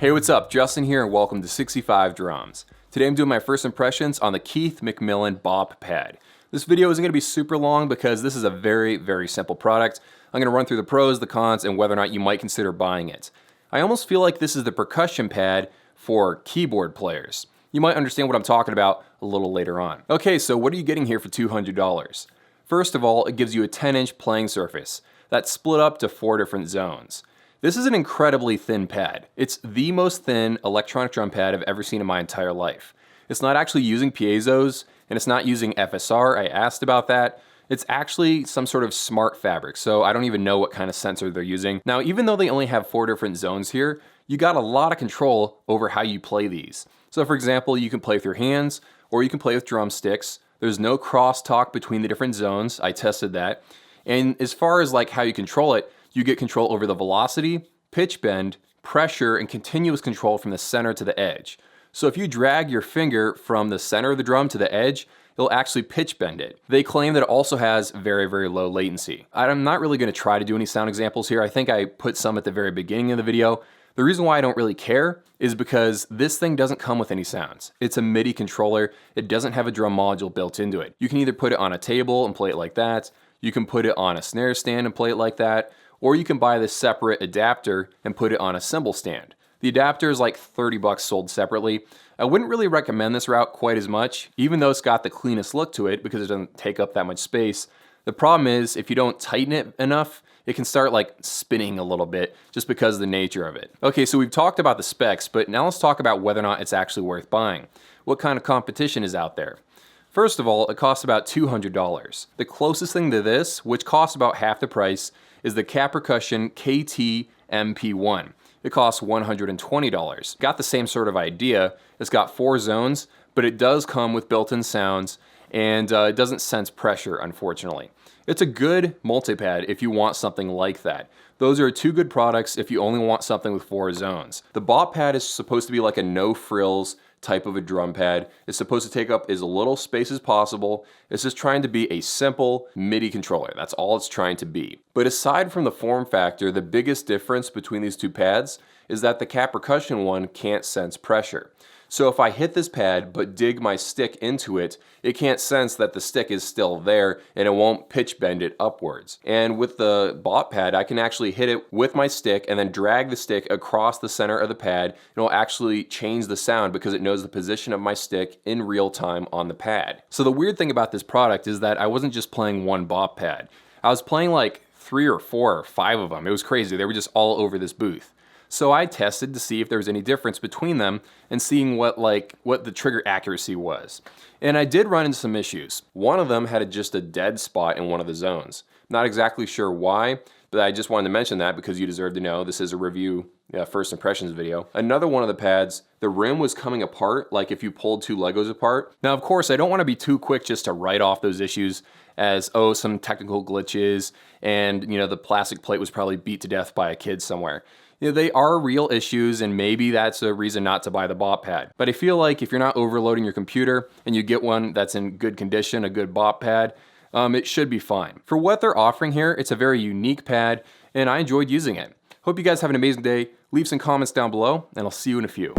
Hey, what's up? Justin here and welcome to 65 Drums. Today I'm doing my first impressions on the Keith McMillen BopPad. This video isn't going to be super long because this is a very simple product. I'm going to run through the pros, the cons, and whether or not you might consider buying it. I almost feel like this is the percussion pad for keyboard players. You might understand what I'm talking about a little later on. Okay, so what are you getting here for $200? First of all, it gives you a 10-inch playing surface that's split up to 4 different zones. This is an incredibly thin pad. It's the most thin electronic drum pad I've ever seen in my entire life. It's not actually using piezos, and it's not using FSR. I asked about that. It's actually some sort of smart fabric, so I don't even know what kind of sensor they're using. Now, even though they only have 4 different zones here, you got a lot of control over how you play these. So for example, you can play with your hands, or you can play with drumsticks. There's no crosstalk between the different zones. I tested that. And as far as like how you control it, you get control over the velocity, pitch bend, pressure, and continuous control from the center to the edge. So if you drag your finger from the center of the drum to the edge, it'll actually pitch bend it. They claim that it also has very low latency. I'm not really going to try to do any sound examples here. I think I put some at the very beginning of the video. The reason why I don't really care is because this thing doesn't come with any sounds. It's a MIDI controller. It doesn't have a drum module built into it. You can either put it on a table and play it like that. You can put it on a snare stand and play it like that. Or you can buy this separate adapter and put it on a cymbal stand. The adapter is like 30 bucks sold separately. I wouldn't really recommend this route quite as much, even though it's got the cleanest look to it because it doesn't take up that much space. The problem is if you don't tighten it enough, it can start like spinning a little bit just because of the nature of it. Okay, so we've talked about the specs, but now let's talk about whether or not it's actually worth buying. What kind of competition is out there? First of all, it costs about $200. The closest thing to this, which costs about half the price, is the Cat Percussion KT MP1. It costs $120. Got the same sort of idea. It's got 4 zones, but it does come with built-in sounds, and it doesn't sense pressure, unfortunately. It's a good multipad if you want something like that. Those are 2 good products if you only want something with 4 zones. The BopPad is supposed to be like a no-frills type of a drum pad. It's supposed to take up as little space as possible. It's just trying to be a simple MIDI controller. That's all it's trying to be. But aside from the form factor, the biggest difference between these 2 pads is that the Cat Percussion one can't sense pressure. So if I hit this pad but dig my stick into it, it can't sense that the stick is still there and it won't pitch bend it upwards. And with the BopPad, I can actually hit it with my stick and then drag the stick across the center of the pad. It'll actually change the sound because it knows the position of my stick in real time on the pad. So the weird thing about this product is that I wasn't just playing one BopPad. I was playing like 3 or 4 or 5 of them. It was crazy. They were just all over this booth. So I tested to see if there was any difference between them and seeing what the trigger accuracy was. And I did run into some issues. One of them had just a dead spot in one of the zones. Not exactly sure why, but I just wanted to mention that because you deserve to know. This is a review, first impressions video. Another one of the pads, the rim was coming apart like if you pulled 2 Legos apart. Now, of course, I don't want to be too quick just to write off those issues as, oh, some technical glitches and, the plastic plate was probably beat to death by a kid somewhere. They are real issues, and maybe that's a reason not to buy the BopPad. But I feel like if you're not overloading your computer and you get one that's in good condition, a good BopPad, it should be fine. For what they're offering here, it's a very unique pad, and I enjoyed using it. Hope you guys have an amazing day. Leave some comments down below, and I'll see you in a few.